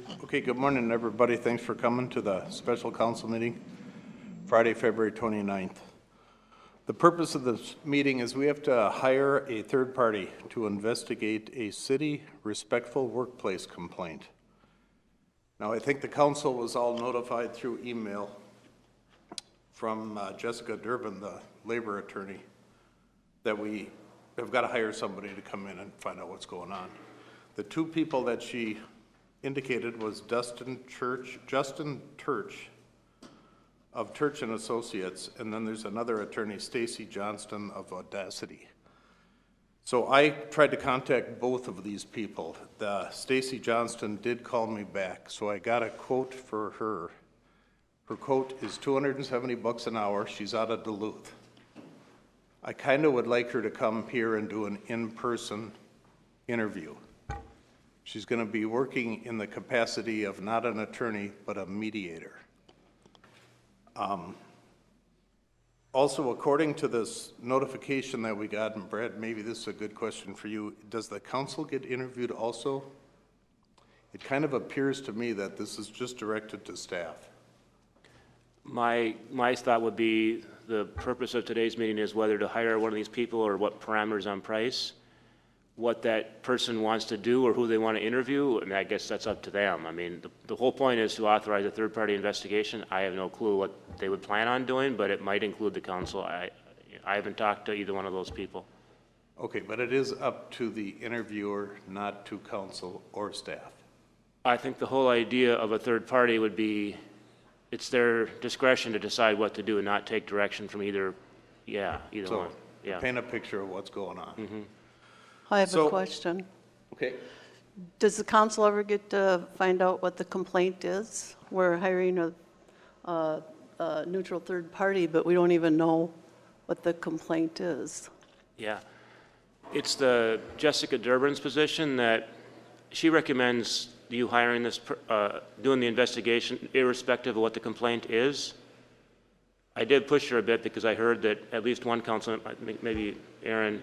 Okay, good morning, everybody. Thanks for coming to the special council meeting, Friday, February 29th. The purpose of this meeting is we have to hire a third party to investigate a city respectful workplace complaint. Now, I think the council was all notified through email from Jessica Durbin, the labor attorney, that we have got to hire somebody to come in and find out what's going on. The two people that she indicated was Justin Church of Church and Associates, and then there's another attorney, Stacy Johnston of Audacity. So I tried to contact both of these people. Stacy Johnston did call me back, so I got a quote for her. Her quote is $270 an hour. She's out of Duluth. I kind of would like her to come here and do an in-person interview. She's going to be working in the capacity of not an attorney, but a mediator. Also, according to this notification that we got, and Brad, maybe this is a good question for you, does the council get interviewed also? It kind of appears to me that this is just directed to staff. My thought would be the purpose of today's meeting is whether to hire one of these people or what parameters on price. What that person wants to do or who they want to interview, and I guess that's up to them. I mean, the whole point is to authorize a third-party investigation. I have no clue what they would plan on doing, but it might include the council. I haven't talked to either one of those people. Okay, but it is up to the interviewer, not to council or staff. I think the whole idea of a third party would be it's their discretion to decide what to do and not take direction from either one. Yeah. Paint a picture of what's going on. Mm-hmm. I have a question. Okay. Does the council ever get to find out what the complaint is? We're hiring a neutral third party, but we don't even know what the complaint is. Yeah. It's the Jessica Durbin's position that she recommends you hiring this, doing the investigation irrespective of what the complaint is. I did push her a bit because I heard that at least one councilman, maybe Aaron,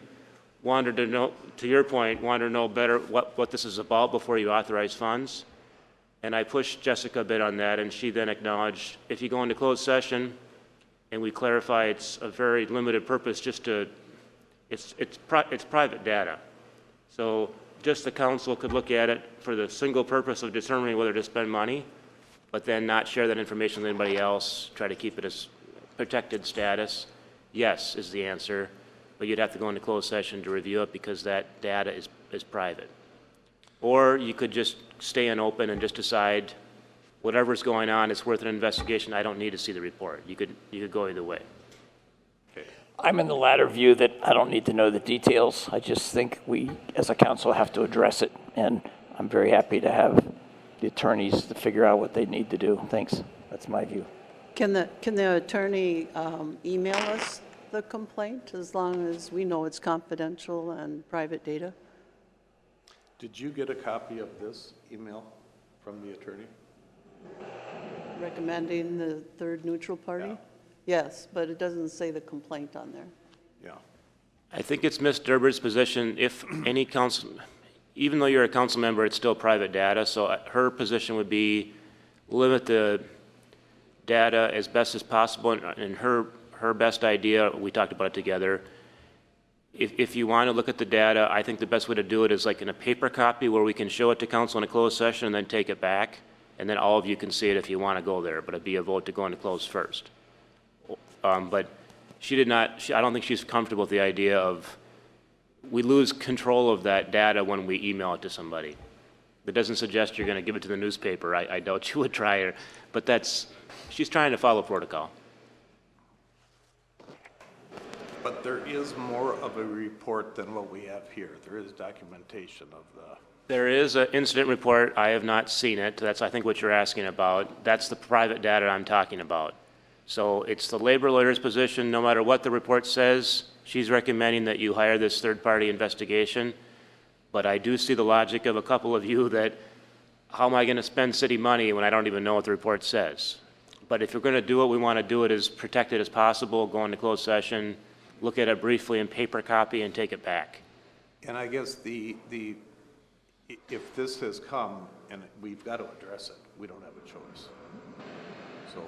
wanted to know, to your point, wanted to know better what this is about before you authorize funds. And I pushed Jessica a bit on that, and she then acknowledged if you go into closed session and we clarify it's a very limited purpose, just to, it's private data. So just the council could look at it for the single purpose of determining whether to spend money, but then not share that information with anybody else, try to keep it as protected status. Yes is the answer. But you'd have to go into closed session to review it because that data is private. Or you could just stay in open and just decide whatever's going on is worth an investigation. I don't need to see the report. You could go either way. Okay. I'm in the latter view that I don't need to know the details. I just think we, as a council, have to address it. And I'm very happy to have the attorneys to figure out what they need to do. Thanks. That's my view. Can the attorney email us the complaint as long as we know it's confidential and private data? Did you get a copy of this email from the attorney? Recommending the third neutral party? Yeah. Yes, but it doesn't say the complaint on there. Yeah. I think it's Ms. Durbin's position if any council, even though you're a council member, it's still private data. So her position would be limit the data as best as possible, and her best idea, we talked about it together, if you want to look at the data, I think the best way to do it is like in a paper copy where we can show it to council in a closed session and then take it back, and then all of you can see it if you want to go there, but it'd be a vote to go into closed first. But she did not, I don't think she's comfortable with the idea of we lose control of that data when we email it to somebody. That doesn't suggest you're going to give it to the newspaper. I doubt you would try her, but she's trying to follow protocol. But there is more of a report than what we have here. There is documentation of the... There is an incident report. I have not seen it. That's, I think, what you're asking about. That's the private data I'm talking about. So it's the labor lawyer's position, no matter what the report says, she's recommending that you hire this third-party investigation. But I do see the logic of a couple of you that, how am I going to spend city money when I don't even know what the report says? But if you're going to do it, we want to do it as protected as possible, go into closed session, look at it briefly in paper copy, and take it back. And I guess if this has come and we've got to address it. We don't have a choice. So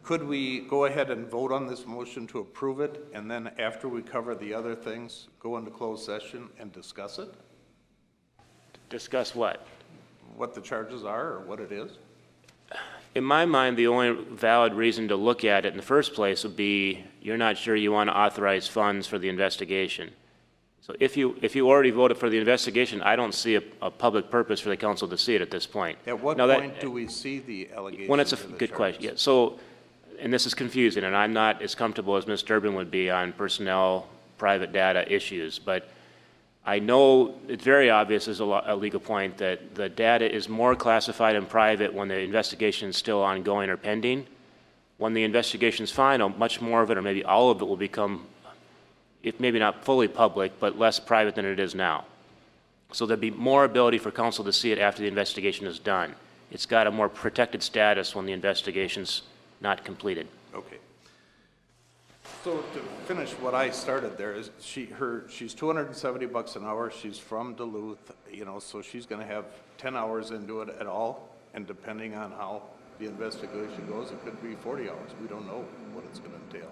could we go ahead and vote on this motion to approve it, and then after we cover the other things, go into closed session and discuss it? Discuss what? What the charges are or what it is? In my mind, the only valid reason to look at it in the first place would be you're not sure you want to authorize funds for the investigation. So if you already voted for the investigation, I don't see a public purpose for the council to see it at this point. At what Now that- point do we see the allegations? When it's a or the good question, yeah. charges? So, and this is confusing, and I'm not as comfortable as Ms. Durbin would be on personnel, private data issues, but I know it's very obvious as a legal point that the data is more classified and private when the investigation is still ongoing or pending. When the investigation is final, much more of it, or maybe all of it, will become, if maybe not fully public, but less private than it is now. So there'd be more ability for council to see it after the investigation is done. It's got a more protected status when the investigation's not completed. Okay. So to finish what I started there is she's $270 an hour. She's from Duluth, you know, so she's going to have 10 hours into it at all. And depending on how the investigation goes, it could be 40 hours. We don't know what it's going to entail.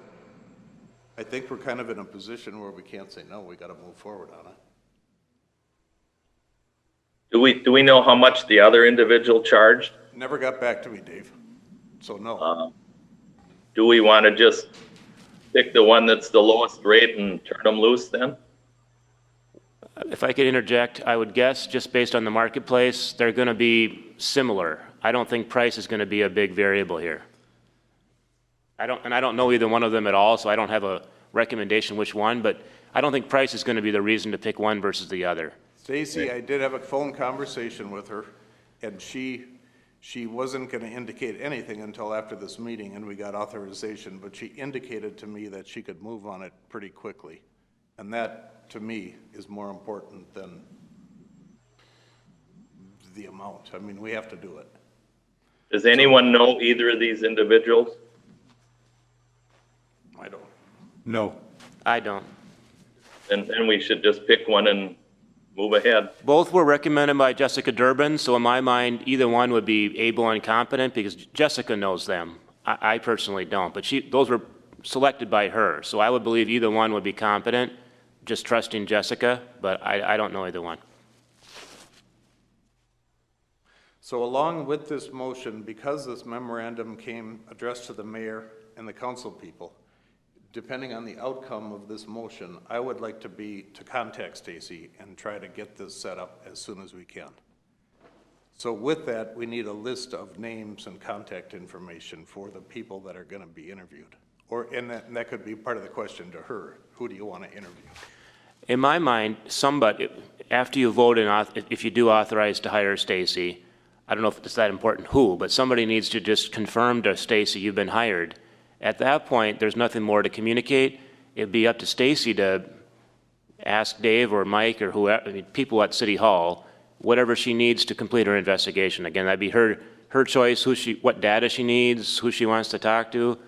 I think we're kind of in a position where we can't say no. We got to move forward on it. Do we know how much the other individual charged? Never got back to me, Dave. So no. Do we want to just pick the one that's the lowest rate and turn them loose then? If I could interject, I would guess, just based on the marketplace, they're going to be similar. I don't think price is going to be a big variable here. I don't know either one of them at all, so I don't have a recommendation which one, but I don't think price is going to be the reason to pick one versus the other. Stacy, I did have a phone conversation with her, and she wasn't going to indicate anything until after this meeting, and we got authorization, but she indicated to me that she could move on it pretty quickly. And that, to me, is more important than the amount. I mean, we have to do it. Does anyone know either of these individuals? I don't. No. I don't. And then we should just pick one and move ahead. Both were recommended by Jessica Durbin, so in my mind, either one would be able and competent because Jessica knows them. I personally don't, but those were selected by her, so I would believe either one would be competent, just trusting Jessica, but I don't know either one. So along with this motion, because this memorandum came addressed to the mayor and the council people, depending on the outcome of this motion, I would like to contact Stacy and try to get this set up as soon as we can. So with that, we need a list of names and contact information for the people that are going to be interviewed. And that could be part of the question to her. Who do you want to interview? In my mind, somebody, after you vote in, if you do authorize to hire Stacy, I don't know if it's that important who, but somebody needs to just confirm to Stacy you've been hired. At that point, there's nothing more to communicate. It'd be up to Stacy to ask Dave or Mike or whoever, I mean, people at City Hall, whatever she needs to complete her investigation. Again, that'd be her choice, what data she needs, who she wants to talk to.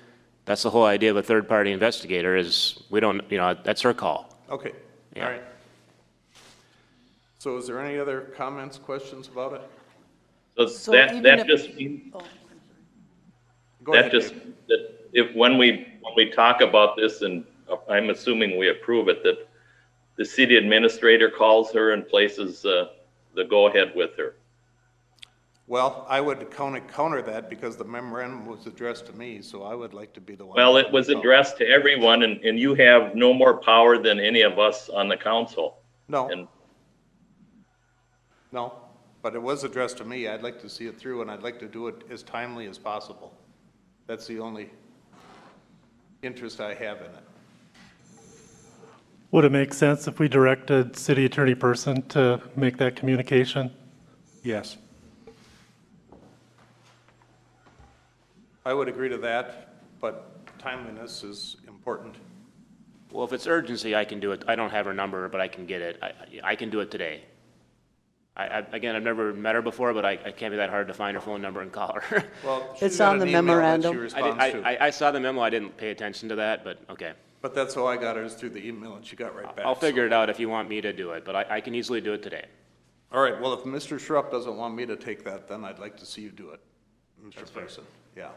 That's the whole idea of a third-party investigator is we don't, that's her call. Okay, Yeah. all right. So is there any other comments, questions about it? So that even if- just means, Go that ahead, just, Dave. that if when we talk about this, and I'm assuming we approve it, that the city administrator calls her and places the go-ahead with her. Well, I would counter that because the memorandum was addressed to me, so I would like to be the one. Well, it was addressed to everyone, and you have no more power than any of us on the council. No, And no, but it was addressed to me. I'd like to see it through, and I'd like to do it as timely as possible. That's the only interest I have in it. Would it make sense if we directed city attorney Person to make that communication? Yes. I would agree to that, but timeliness is important. Well, if it's urgency, I can do it. I don't have her number, but I can get it. I can do it today. Again, I've never met her before, but I can't be that hard to find her phone number and call her. Well, It's she's got on an the email that memorandum. she responds to. I saw the memo. I didn't pay attention to that, but okay. But that's how I got hers through the email, and she got right back. I'll figure so- it out if you want me to do it, but I can easily do it today. All right, well, if Mr. Schrupp doesn't want me to take that, then I'd like to see you do it, Mr. Person. Yeah.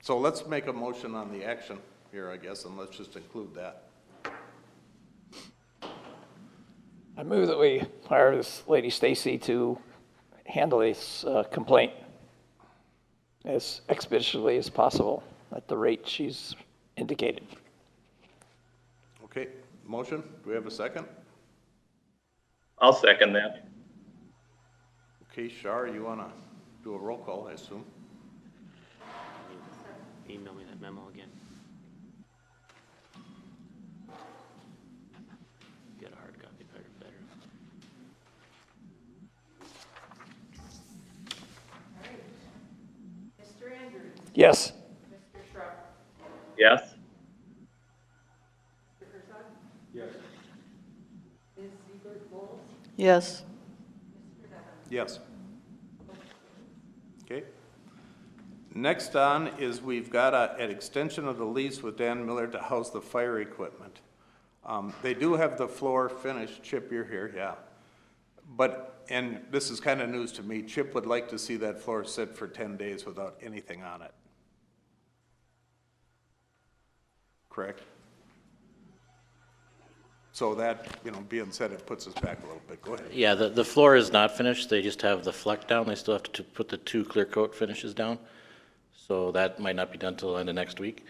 So let's make a motion on the action here, I guess, and let's just include that. I move that we hire this lady Stacy to handle this complaint as expeditiously as possible at the rate she's indicated. Okay, motion, do we have a second? I'll second that. Okay, Shar, you want to do a roll call, I assume? Email me that memo again. Get a hard copy, better. Yes. Yes? Yes. Yes. Okay. Next on is we've got an extension of the lease with Dan Miller to house the fire equipment. They do have the floor finished. Chip, you're here, yeah. But, and this is kind of news to me, Chip would like to see that floor sit for 10 days without anything on it. Correct? So that, being said, it puts us back a little bit. Go ahead. Yeah, the floor is not finished. They just have the fleck down. They still have to put the 2 clear coat finishes down. So that might not be done till the end of next week.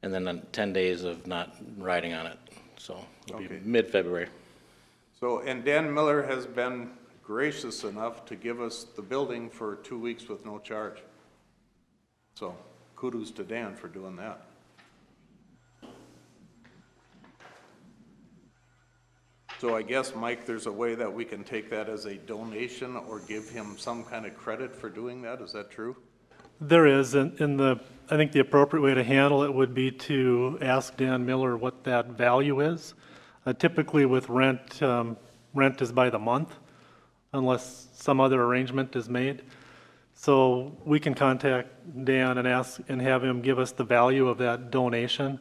And then 10 days of not riding on it. So it'll be Okay. mid-February. So, and Dan Miller has been gracious enough to give us the building for 2 weeks with no charge. So kudos to Dan for doing that. So I guess, Mike, there's a way that we can take that as a donation or give him some kind of credit for doing that. Is that true? There is, and I think the appropriate way to handle it would be to ask Dan Miller what that value is. Typically with rent, rent is by the month unless some other arrangement is made. So we can contact Dan and ask and have him give us the value of that donation.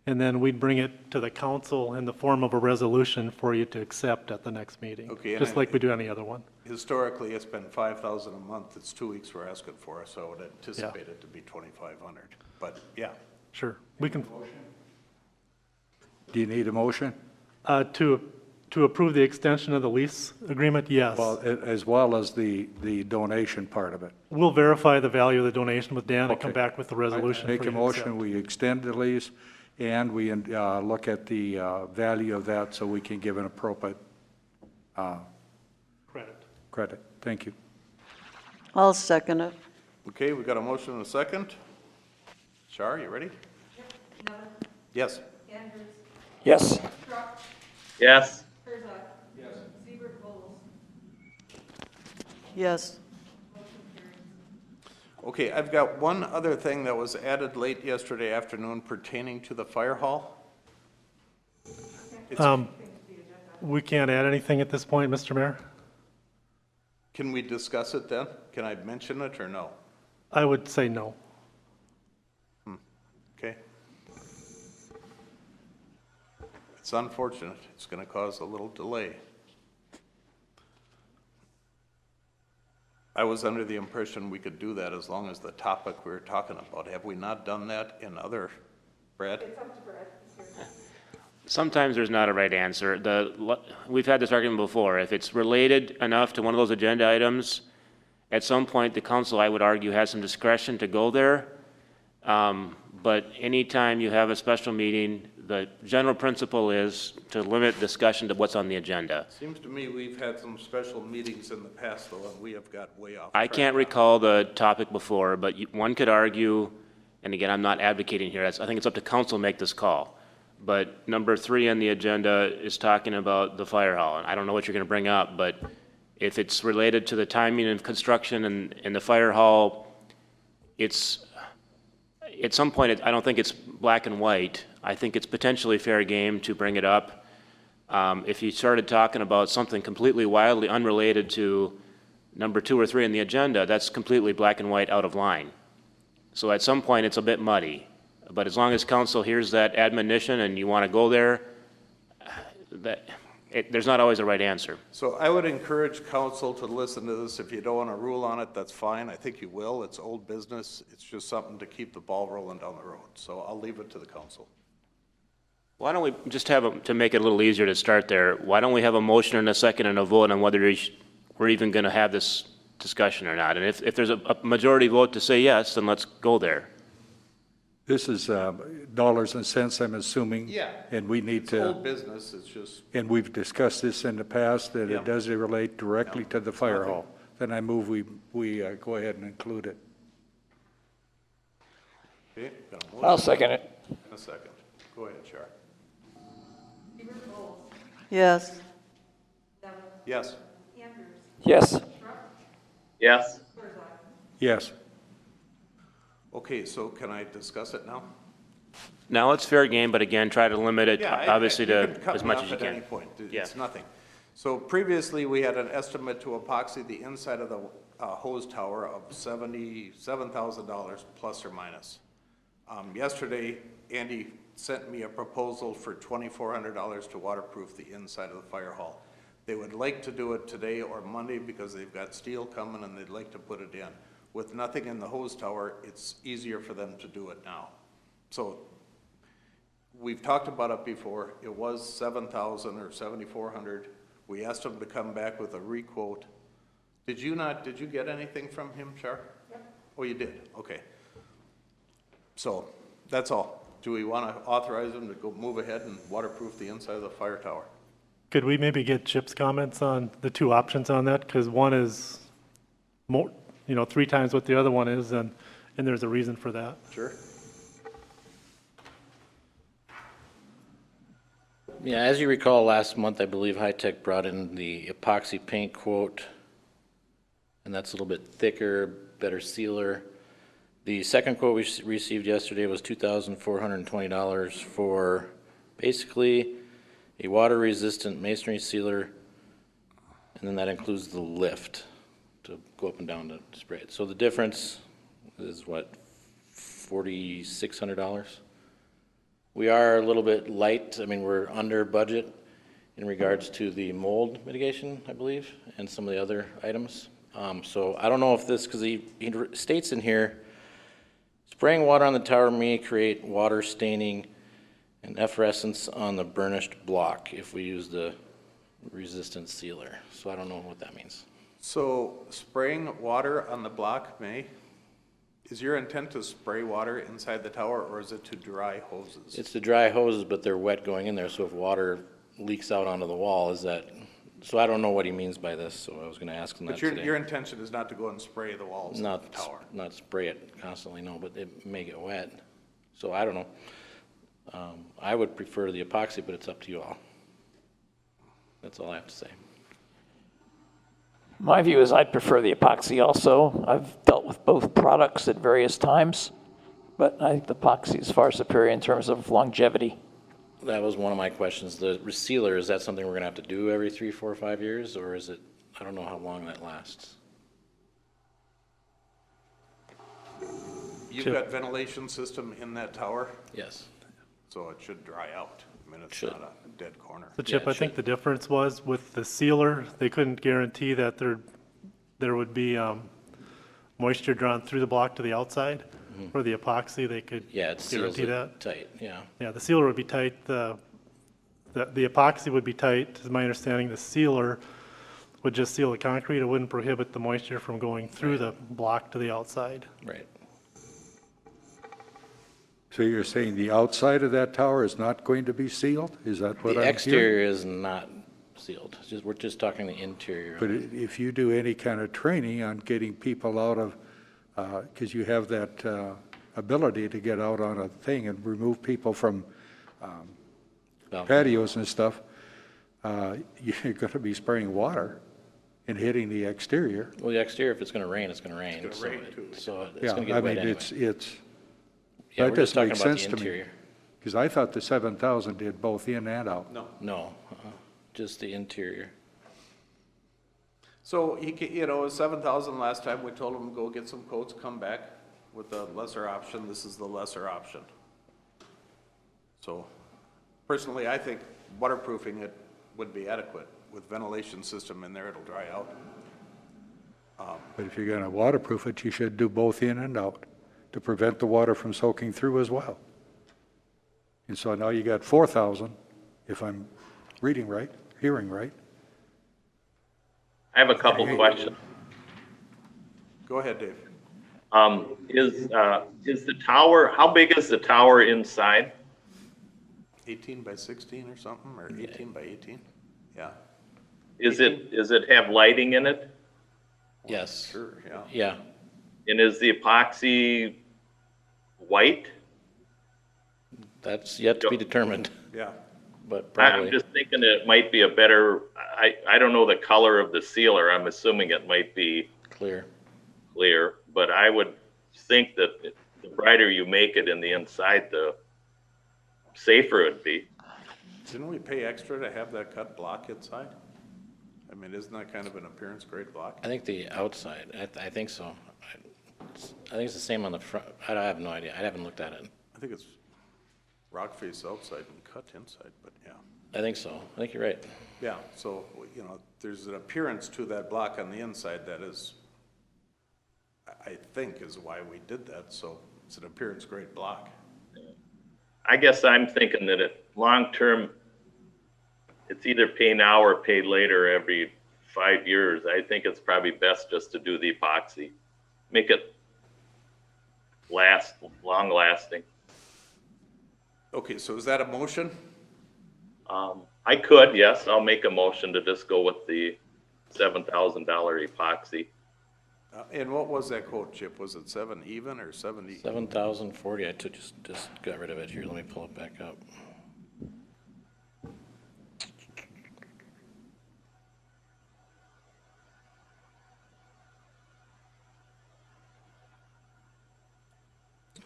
And then we'd bring it to the council in the form of a resolution for you to accept at the next meeting. Okay, and just like we do any other one. Historically, it's been $5,000 a month. It's 2 weeks we're asking for, so I would anticipate it to be $2,500. But yeah, Sure. We can, Do you need a motion? to approve the extension of the lease agreement, yes. Well, as well as the donation part of it. We'll verify the value of the donation with Dan and come Okay. back with the resolution for you Make a to motion, accept. we extend the lease, and we look at the value of that so we can give an appropriate Credit. credit. Thank you. I'll second it. okay, we got a motion and a second. Shar, you ready? Yes. Yes. Yes? Yes. Okay, I've got one other thing that was added late yesterday afternoon pertaining to the fire hall. We can't add anything at this point, Mr. Mayor? Can we discuss it then? Can I mention it or no? I would say no. Okay. It's unfortunate. It's going to cause a little delay. I was under the impression we could do that as long as the topic we were talking about. Have we not done that in other, Brad? Sometimes there's not a right answer. We've had this argument before. If it's related enough to one of those agenda items, at some point, the council, I would argue, has some discretion to go there. But anytime you have a special meeting, the general principle is to limit discussion to what's on the agenda. Seems to me we've had some special meetings in the past, though, and we have got way off I track. can't recall the topic before, but one could argue, and again, I'm not advocating here, I think it's up to council to make this call. But number 3 on the agenda is talking about the fire hall, and I don't know what you're going to bring up, but if it's related to the timing of construction and the fire hall, it's, at some point, I don't think it's black and white. I think it's potentially fair game to bring it up. If you started talking about something completely wildly unrelated to number 2 or 3 on the agenda, that's completely black and white out of line. So at some point, it's a bit muddy. But as long as council hears that admonition and you want to go there, there's not always a right answer. So I would encourage council to listen to this. If you don't want to rule on it, that's fine. I think you will. It's old business. It's just something to keep the ball rolling down the road. So I'll leave it to the council. Why don't we just to make it a little easier to start there, why don't we have a motion and a second and a vote on whether we're even going to have this discussion or not? And if there's a majority vote to say yes, then let's go there. This is dollars and cents, I'm assuming. Yeah. And we need It's to, old business. It's just, and we've discussed this in the past, that Yeah. it does relate directly Yeah. to the fire Nothing. hall. Then I move we go ahead and include it. okay, got a I'll motion second it. and a second. Go ahead, Char. Yes. Yes. Yes. Yes, Yes. Okay, so can I discuss it now? Now it's fair game, but again, try to limit it, Yeah, obviously, you to can cut as me much off as you at any can. point. Yeah. It's nothing. So previously, we had an estimate to epoxy the inside of the hose tower of $77,000 plus or minus. Yesterday, Andy sent me a proposal for $2,400 to waterproof the inside of the fire hall. They would like to do it today or Monday because they've got steel coming and they'd like to put it in. With nothing in the hose tower, it's easier for them to do it now. So we've talked about it before. It was 7,000 or 7,400. We asked him to come back with a requote. Did you get anything from him, Char? Oh, you did? Okay. So that's all. Do we want to authorize him to go move ahead and waterproof the inside of the fire tower? Could we maybe get Chip's comments on the two options on that? Because one is more, 3 times what the other one is, and there's a reason for that. Sure. Yeah, as you recall, last month, I believe High Tech brought in the epoxy paint quote, and that's a little bit thicker, better sealer. The second quote we received yesterday was $2,420 for basically a water-resistant masonry sealer, and then that includes the lift to go up and down to spray it. So the difference is what, $4,600? We are a little bit light. I mean, we're under budget in regards to the mold mitigation, I believe, and some of the other items. So I don't know if this, because he states in here, spraying water on the tower may create water staining and efflorescence on the burnished block if we use the resistant sealer. So I don't know what that means. So spraying water on the block may, is your intent to spray water inside the tower or is it to dry hoses? It's the dry hoses, but they're wet going in there, so if water leaks out onto the wall, is that, so I don't know what he means by this, so I was gonna ask him that But your today. intention is not to go and spray the walls of Not, the tower? not spray it constantly, no, but it may get wet, so I don't know. I would prefer the epoxy, but it's up to you all. That's all I have to say. My view is I'd prefer the epoxy also. I've dealt with both products at various times, but I think the epoxy is far superior in terms of longevity. That was one of my questions. The resealer, is that something we're gonna have to do every 3, 4, 5 years, or is it, I don't know how long that lasts. You've got ventilation system in that tower, Yes. so it should dry out. I mean, it's Should. not a dead corner. So Chip, Yeah, I think sure. the difference was with the sealer, they couldn't guarantee that there would be moisture drawn through the block to the outside. For the epoxy, they could Yeah, it seals guarantee it that. tight, yeah. Yeah, the sealer would be tight, the epoxy would be tight, is my understanding. The sealer would just seal the concrete, it wouldn't prohibit the moisture from going through the block to the outside. Right. So you're saying the outside of that tower is not going to be sealed? Is that what I'm The hearing? exterior is not sealed. We're just talking the interior. But if you do any kind of training on getting people out of, because you have that ability to get out on a thing and remove people from Well, patios and stuff, you're going to be spraying water and hitting the exterior. Well, the exterior, if it's gonna rain, it's gonna rain. It's so gonna rain, too. So it's Yeah, gonna I get wet mean, anyway. it's, Yeah, that we're just doesn't talking make about the sense to me. interior. Because I thought the 7,000 did both in and out. No, just the interior. So it was 7,000 last time. We told him, go get some quotes, come back with the lesser option. This is the lesser option. So personally, I think waterproofing it would be adequate. With ventilation system in there, it'll dry out. But if you're going to waterproof it, you should do both in and out to prevent the water from soaking through as well. And so now you got 4,000, if I'm reading right, hearing right. I have a couple questions. Go ahead, Dave. Is the tower, how big is the tower inside? 18 by 16 or something, or 18 by 18? Yeah, Does it have lighting in it? Yes. sure, yeah. Yeah. And is the epoxy white? That's yet to be determined, Yeah, but I'm probably. just thinking it might be a better, I don't know the color of the sealer. I'm assuming it might be Clear. clear, but I would think that the brighter you make it in the inside, the safer it'd be. didn't we pay extra to have that cut block inside? I mean, isn't that kind of an appearance grade block? I think the outside, I think so. I think it's the same on the front. I have no idea. I haven't looked at it. I think it's rock face outside and cut inside, but yeah. I think so. I think you're right. Yeah, so, you know, there's an appearance to that block on the inside that is, I think is why we did that, so it's an appearance grade block. I guess I'm thinking that long-term, it's either pay now or pay later every 5 years. I think it's probably best just to do the epoxy. Make it long-lasting. Okay, so is that a motion? I could, yes, I'll make a motion to just go with the $7,000 epoxy. And what was that quote, Chip? Was it 7 even or 70? 7,040, I just got rid of it here. Let me pull it back up.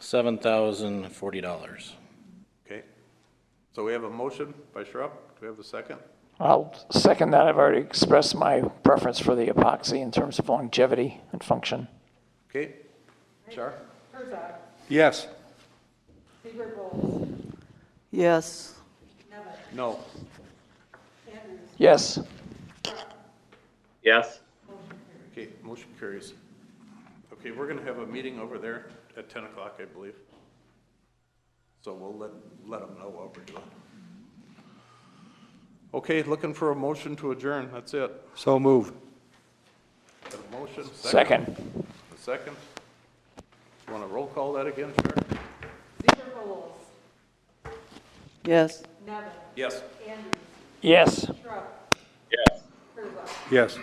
$7,040. Okay. So we have a motion by Schrupp. Do we have a second? I'll second that. I've already expressed my preference for the epoxy in terms of longevity and function. Okay. Char? Yes. Yes. No. Yes. Yes? Okay, motion carries. Okay, we're gonna have a meeting over there at 10 o'clock, I believe. So we'll let them know what we're doing. Okay, looking for a motion to adjourn. That's it. So move. Got a motion? Second. A second? You want to roll call that again, Char? Yes. Yes. Yes. Yes. Yes.